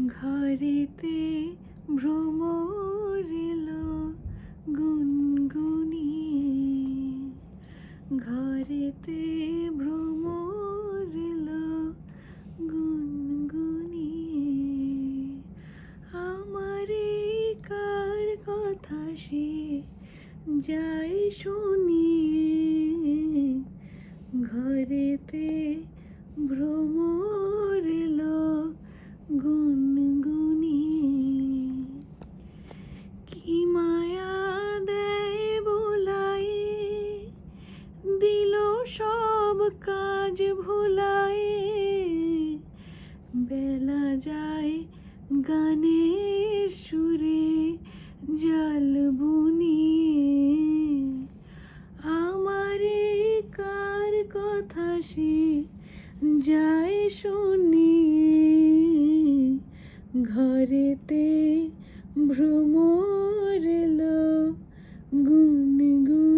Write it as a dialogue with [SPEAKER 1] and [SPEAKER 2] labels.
[SPEAKER 1] ঘরেতে ভ্রমর এলো গুনগুনিয়ে, ঘরেতে ভ্রমর এলো গুনগুনিয়ে। আমারে কার কথা সে যায় শুনিয়ে, ঘরেতে ভ্রমর এলো গুনগুনিয়ে। কি মায়া দেয় বোলায়ে, দিল সব কাজ ভুলায়ে, বেলা যায় গানের সুরে জল বুনিয়ে। আমারে কার কথা সে যায় শুনিয়ে, ঘরেতে ভ্রমর এলো গুনগুনিয়ে।